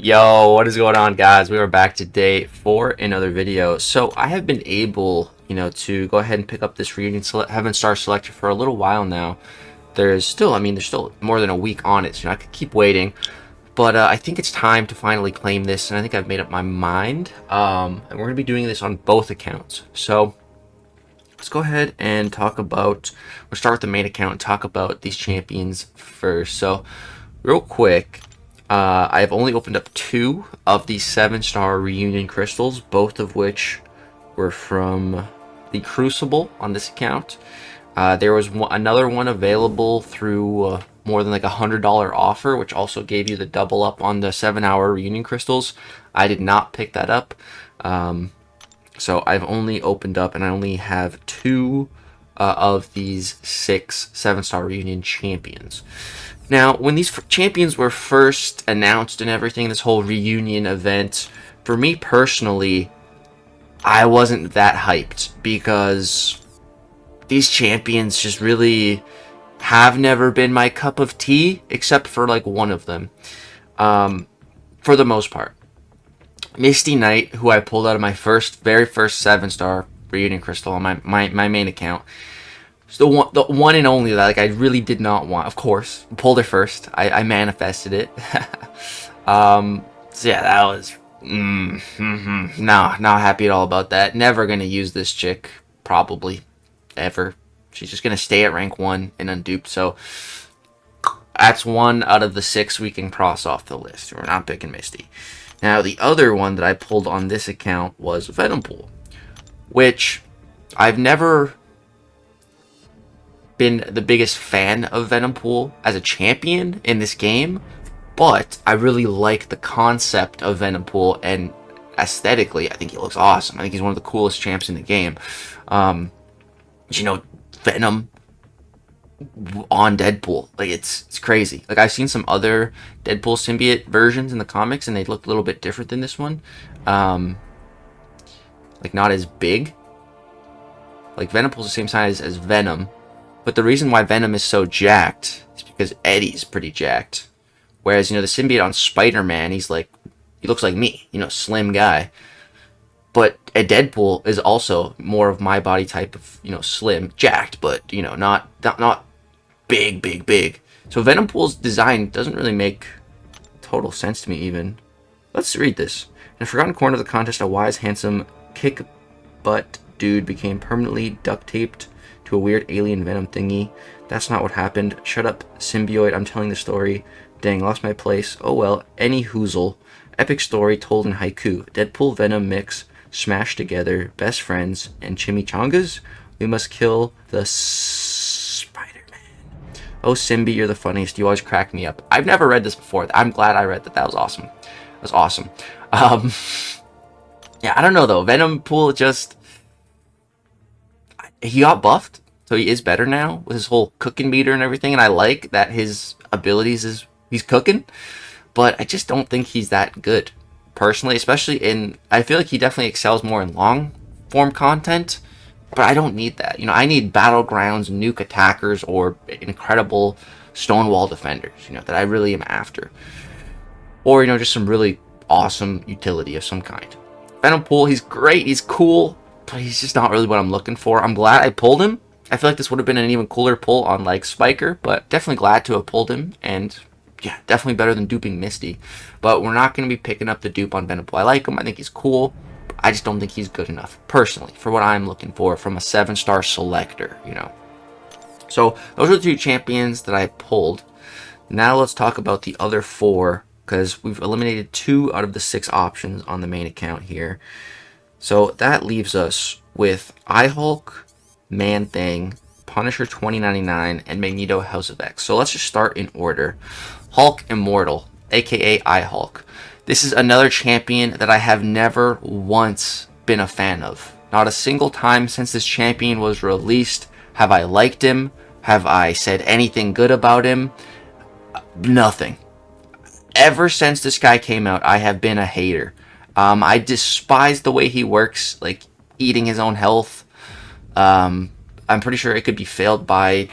Yo, what is going on, guys? We are back today for another video. So I have been able, to go ahead and pick up this reunion Heaven Star Selector for a little while now. There's still more than a week on it, so I could keep waiting. But I think it's time to finally claim this, and I think I've made up my mind. And we're going to be doing this on both accounts. So let's go ahead and we'll start with the main account and talk about these champions first. So real quick, I've only opened up 2 of these 7-star reunion crystals, both of which were from the Crucible on this account. There was another one available through more than like $100 offer, which also gave you the double up on the 7-hour reunion crystals. I did not pick that up. So I've only opened up, and I only have 2 of these 6 7-star reunion champions. Now, when these champions were first announced and everything, this whole reunion event, for me personally, I wasn't that hyped because these champions just really have never been my cup of tea, except for like one of them, for the most part. Misty Knight, who I pulled out of my very first 7-star reunion crystal on my main account. It's the one and only that I really did not want. Of course, pulled her first. I manifested it. So yeah, that was not happy at all about that. Never gonna use this chick, probably ever. She's just gonna stay at rank 1 and unduped. So that's 1 out of the 6 we can cross off the list. We're not picking Misty. Now the other one that I pulled on this account was Venompool, which I've never been the biggest fan of Venompool as a champion in this game, but I really like the concept of Venompool, and aesthetically I think he looks awesome. I think he's one of the coolest champs in the game. Venom on Deadpool, like it's crazy. Like I've seen some other Deadpool symbiote versions in the comics, and they look a little bit different than this one. Like not as big. Like Venompool's the same size as Venom. But the reason why Venom is so jacked is because Eddie's pretty jacked. Whereas, the symbiote on Spider-Man, he looks like me, slim guy. But a Deadpool is also more of my body type of, slim, jacked, but, not big. So Venompool's design doesn't really make total sense to me even. Let's read this. In a forgotten corner of the contest, a wise, handsome, kick-butt dude became permanently duct-taped to a weird alien venom thingy. That's not what happened. Shut up, symbiote. I'm telling the story. Dang, lost my place. Oh well, any hoozle. Epic story told in haiku. Deadpool Venom mix, smashed together, best friends, and chimichangas? We must kill the Spider-Man. Oh, Symbi, you're the funniest. You always crack me up. I've never read this before. I'm glad I read that. That was awesome. That was awesome. Yeah, I don't know though. Venompool just... He got buffed, so he is better now with his whole cooking meter and everything, and I like that his abilities he's cooking, but I just don't think he's that good, personally, especially I feel like he definitely excels more in long form content, but I don't need that. I need battlegrounds, nuke attackers, or incredible stonewall defenders, that I really am after. Or, just some really awesome utility of some kind. Venompool, he's great, he's cool, but he's just not really what I'm looking for. I'm glad I pulled him. I feel like this would have been an even cooler pull on like Spiker, but definitely glad to have pulled him, and yeah, definitely better than duping Misty. But we're not going to be picking up the dupe on Venompool. I like him. I think he's cool. I just don't think he's good enough, personally, for what I'm looking for from a 7-star selector, So those are the 2 champions that I pulled. Now let's talk about the other 4, because we've eliminated 2 out of the 6 options on the main account here. So that leaves us with iHulk, Man-Thing, Punisher 2099, and Magneto House of X. So let's just start in order. Hulk Immortal, aka iHulk. This is another champion that I have never once been a fan of. Not a single time since this champion was released have I liked him, have I said anything good about him. Nothing. Ever since this guy came out, I have been a hater. I despise the way he works, like eating his own health. I'm pretty sure it could be failed by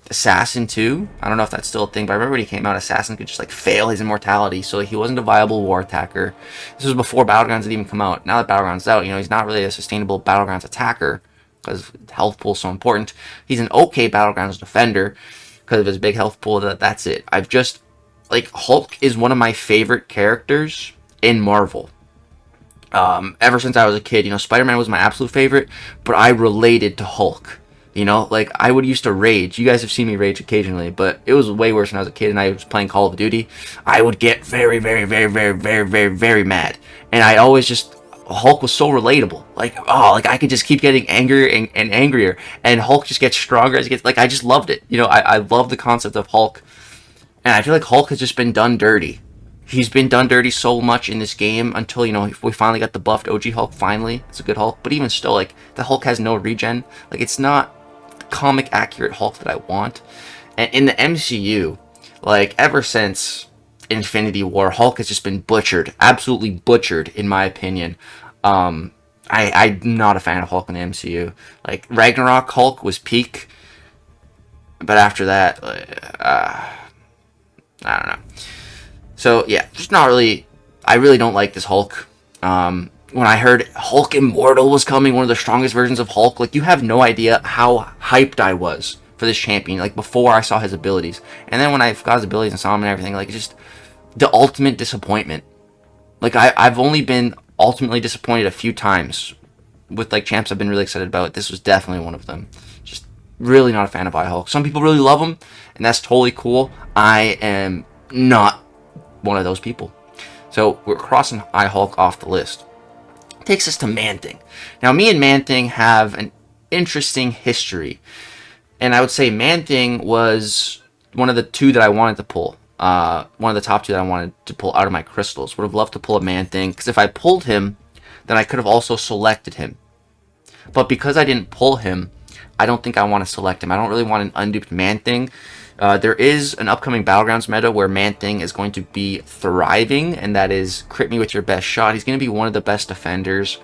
Assassin too. I don't know if that's still a thing, but I remember when he came out, Assassin could just like fail his immortality, so he wasn't a viable war attacker. This was before Battlegrounds had even come out. Now that Battlegrounds out, he's not really a sustainable Battlegrounds attacker because health pool is so important. He's an okay Battlegrounds defender because of his big health pool. That's it. I've just like Hulk is one of my favorite characters in Marvel. Ever since I was a kid, Spider-Man was my absolute favorite, but I related to Hulk. Like I would used to rage. You guys have seen me rage occasionally, but it was way worse when I was a kid and I was playing Call of Duty. I would get very, very, very, very, very, very, very mad. And I always just, Hulk was so relatable. Like I could just keep getting angrier and angrier. And Hulk just gets stronger as he gets, I just loved it. I love the concept of Hulk. And I feel like Hulk has just been done dirty. He's been done dirty so much in this game until, we finally got the buffed OG Hulk, finally. It's a good Hulk. But even still, the Hulk has no regen. It's not the comic accurate Hulk that I want. And in the MCU, ever since Infinity War, Hulk has just been butchered. Absolutely butchered, in my opinion. I'm not a fan of Hulk in the MCU. Ragnarok Hulk was peak. But after that, I don't know. So, yeah, just not really, I really don't like this Hulk. When I heard Hulk Immortal was coming, one of the strongest versions of Hulk, you have no idea how hyped I was for this champion, before I saw his abilities. And then when I got his abilities and saw him and everything, just the ultimate disappointment. I've only been ultimately disappointed a few times with, champs I've been really excited about. This was definitely one of them. Just really not a fan of Hulk. Some people really love him, and that's totally cool. I am not one of those people. So we're crossing Hulk off the list. Takes us to Man-Thing. Now me and Man-Thing have an interesting history, and I would say Man-Thing was one of the two that I wanted to pull. One of the top two that I wanted to pull out of my crystals. Would have loved to pull a Man-Thing, because if I pulled him, then I could have also selected him. But because I didn't pull him, I don't think I want to select him. I don't really want an unduped Man-Thing. There is an upcoming Battlegrounds meta where Man-Thing is going to be thriving, and that is crit me with your best shot. He's going to be one of the best defenders.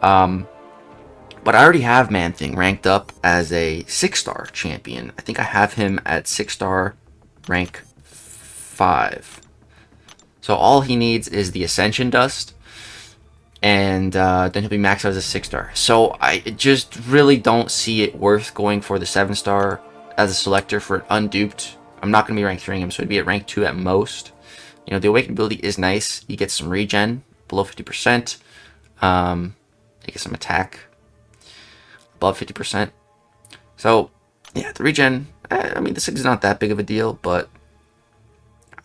But I already have Man-Thing ranked up as a 6-star champion. I think I have him at 6-star rank 5. So all he needs is the Ascension Dust, and then he'll be maxed out as a 6-star. So I just really don't see it worth going for the 7-star as a selector for an unduped. I'm not going to be rank 3ing him, so he'd be at rank 2 at most. The Awakened ability is nice. He gets some regen below 50%. He gets some attack above 50%. So, yeah, the regen, I mean, the 6 is not that big of a deal, but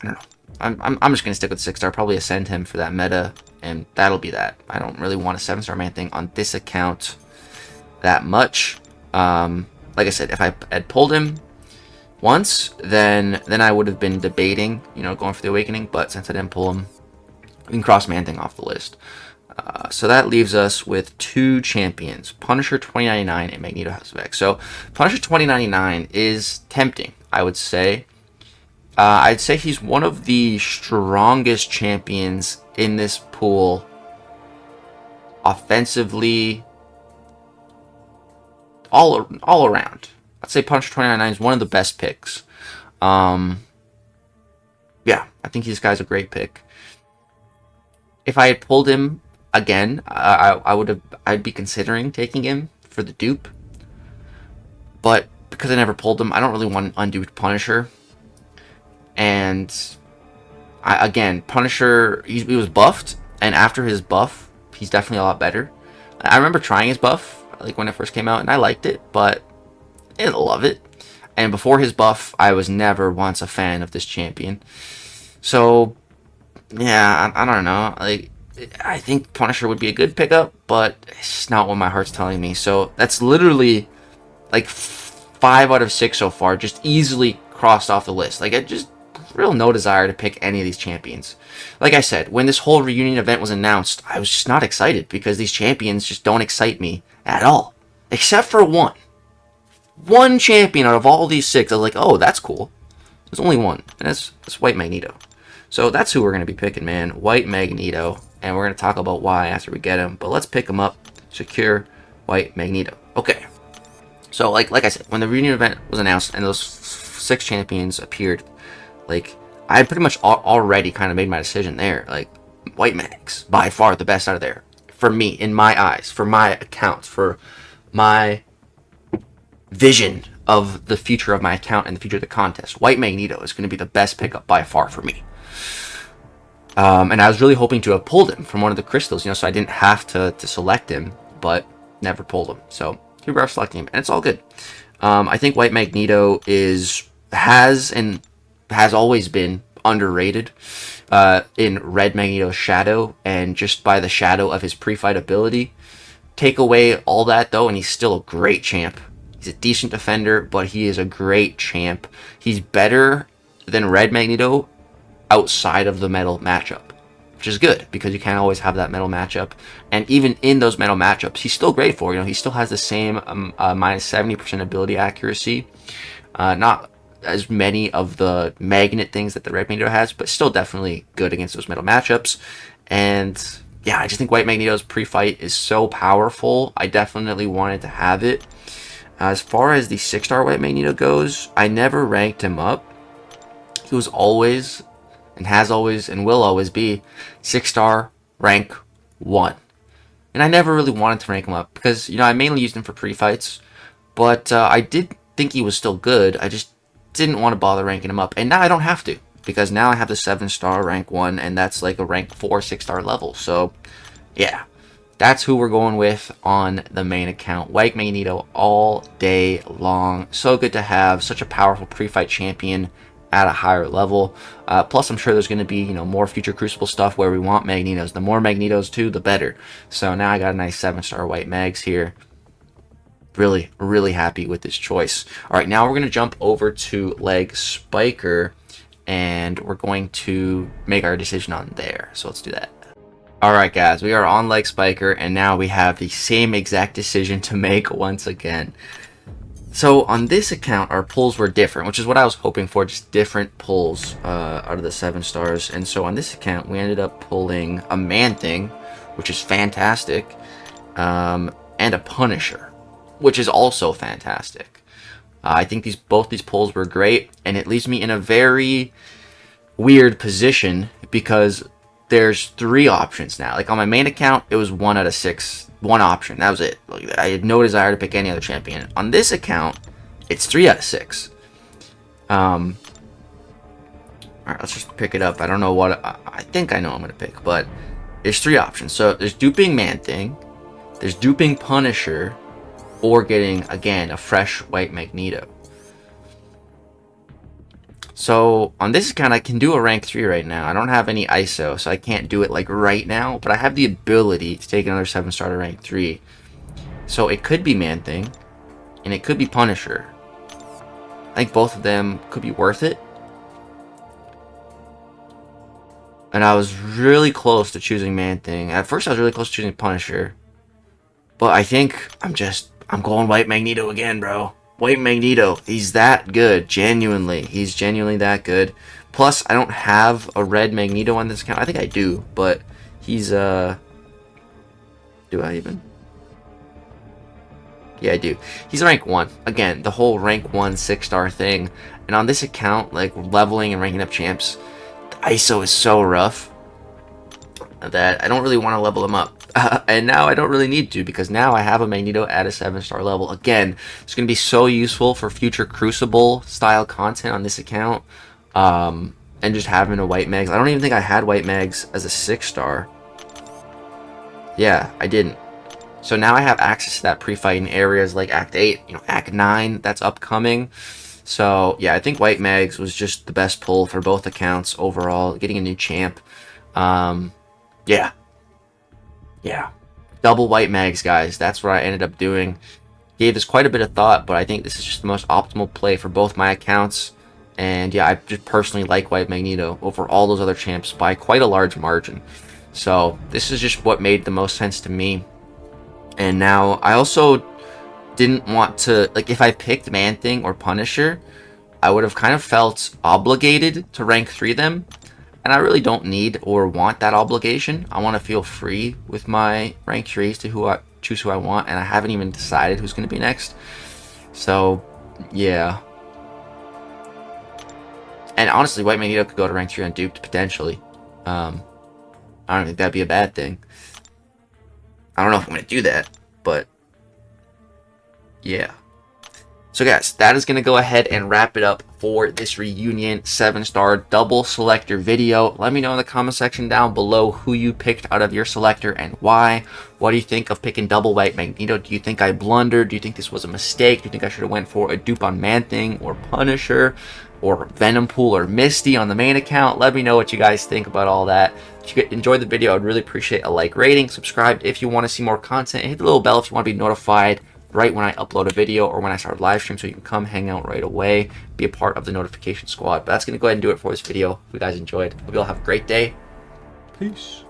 I don't know. I'm just going to stick with 6-star, probably ascend him for that meta, and that'll be that. I don't really want a 7-star Man-Thing on this account that much. Like I said, if I had pulled him once, then I would have been debating, going for the Awakening. But since I didn't pull him, we can cross Man-Thing off the list. So that leaves us with 2 champions, Punisher 2099 and Magneto House of X. So Punisher 2099 is tempting, I would say. I'd say he's one of the strongest champions in this pool, offensively, all around. I'd say Punisher 2099 is one of the best picks. Yeah, I think this guy's a great pick. If I had pulled him again, I'd be considering taking him for the dupe. But because I never pulled him, I don't really want an unduped Punisher. And again, Punisher, he was buffed, and after his buff, he's definitely a lot better. I remember trying his buff, when it first came out, and I liked it, but I didn't love it. And before his buff, I was never once a fan of this champion. So, yeah, I don't know. I think Punisher would be a good pickup, but it's just not what my heart's telling me. So that's literally 5 out of 6 so far, just easily crossed off the list. I just real no desire to pick any of these champions. Like I said, when this whole reunion event was announced, I was just not excited because these champions just don't excite me at all. Except for one. One champion out of all these 6, I was like, oh, that's cool. There's only one, and that's White Magneto. So that's who we're going to be picking, man. White Magneto. And we're going to talk about why after we get him. But let's pick him up. Secure White Magneto. Okay. So like I said, when the reunion event was announced and those 6 champions appeared, like I had pretty much already kind of made my decision there. Like White Max, by far the best out of there for me, in my eyes, for my accounts, for my vision of the future of my account and the future of the contest. White Magneto is going to be the best pickup by far for me. And I was really hoping to have pulled him from one of the crystals, you know, so I didn't have to select him, but never pulled him. So here we are selecting him, and it's all good. I think White Magneto has always been underrated in Red Magneto's shadow, and just by the shadow of his pre-fight ability. Take away all that though, and he's still a great champ. He's a decent defender, but he is a great champ. He's better than Red Magneto outside of the metal matchup, which is good because you can't always have that metal matchup. And even in those metal matchups, he's still great for, you know, he still has the same minus 70% ability accuracy. Not as many of the magnet things that the Red Magneto has, but still definitely good against those metal matchups. And yeah, I just think White Magneto's pre-fight is so powerful. I definitely wanted to have it. As far as the 6-star White Magneto goes, I never ranked him up. He was always, and has always, and will always be 6-star rank 1. And I never really wanted to rank him up because, you know, I mainly used him for pre-fights. But I did think he was still good. I just didn't want to bother ranking him up. And now I don't have to, because now I have the 7-star rank 1, and that's like a rank 4 6-star level. So yeah, that's who we're going with on the main account. White Magneto all day long. So good to have such a powerful pre-fight champion at a higher level. Plus, I'm sure there's going to be, you know, more future Crucible stuff where we want Magnetos. The more Magnetos too, the better. So now I got a nice 7-star White Mags here. Really, really happy with this choice. All right, now we're going to jump over to Leg Spiker, and we're going to make our decision on there. So let's do that. Alright guys, we are on Leg Spiker, and now we have the same exact decision to make once again. So on this account, our pulls were different, which is what I was hoping for, just different pulls out of the 7 stars. And so on this account, we ended up pulling a Man-Thing, which is fantastic, and a Punisher, which is also fantastic. I think both these pulls were great, and it leaves me in a very weird position because there's 3 options now. Like on my main account, it was 1 out of 6, 1 option. That was it. Like, I had no desire to pick any other champion. On this account, it's 3 out of 6. Alright, let's just pick it up. I don't know what I think I know I'm gonna pick, but there's 3 options. So there's duping Man-Thing, there's duping Punisher, or getting again a fresh White Magneto. So on this account, I can do a rank 3 right now. I don't have any ISO, so I can't do it like right now, but I have the ability to take another 7-star to rank 3. So it could be Man-Thing, and it could be Punisher. I think both of them could be worth it. And I was really close to choosing Man-Thing. At first, I was really close to choosing Punisher. But I think I'm going White Magneto again, bro. White Magneto, he's that good, genuinely. He's genuinely that good. Plus, I don't have a Red Magneto on this account. I think I do, but he's, do I even? Yeah, I do. He's rank 1. Again, the whole rank 1 6-star thing. And on this account, like, leveling and ranking up champs, the ISO is so rough that I don't really want to level him up. And now I don't really need to, because now I have a Magneto at a 7-star level. Again, it's going to be so useful for future Crucible style content on this account. And just having a White Mags. I don't even think I had White Mags as a 6-star. Yeah, I didn't. So now I have access to that pre-fight in areas like Act 8, you know, Act 9, that's upcoming. So yeah, I think White Mags was just the best pull for both accounts overall. Getting a new champ. Yeah. Yeah. Double White Mags, guys. That's what I ended up doing. Gave this quite a bit of thought, but I think this is just the most optimal play for both my accounts. And yeah, I just personally like White Magneto over all those other champs by quite a large margin. So this is just what made the most sense to me. And now I also didn't want to, like, if I picked Man-Thing or Punisher, I would have kind of felt obligated to rank 3 them. And I really don't need or want that obligation. I want to feel free with my rank 3s to choose who I want, and I haven't even decided who's going to be next. So, yeah. And honestly, White Magneto could go to rank 3 unduped, potentially. I don't think that'd be a bad thing. I don't know if I'm going to do that, but yeah. So guys, that is going to go ahead and wrap it up for this reunion 7-star double selector video. Let me know in the comment section down below who you picked out of your selector and why. What do you think of picking double White Magneto? Do you think I blundered? Do you think this was a mistake? Do you think I should have went for a dupe on Man-Thing or Punisher or Venompool or Misty on the main account? Let me know what you guys think about all that. If you enjoyed the video, I'd really appreciate a like rating. Subscribe if you want to see more content. And hit the little bell if you want to be notified right when I upload a video or when I start a live stream, so you can come hang out right away, be a part of the notification squad. But that's going to go ahead and do it for this video. If you guys enjoyed, hope you all have a great day. Peace.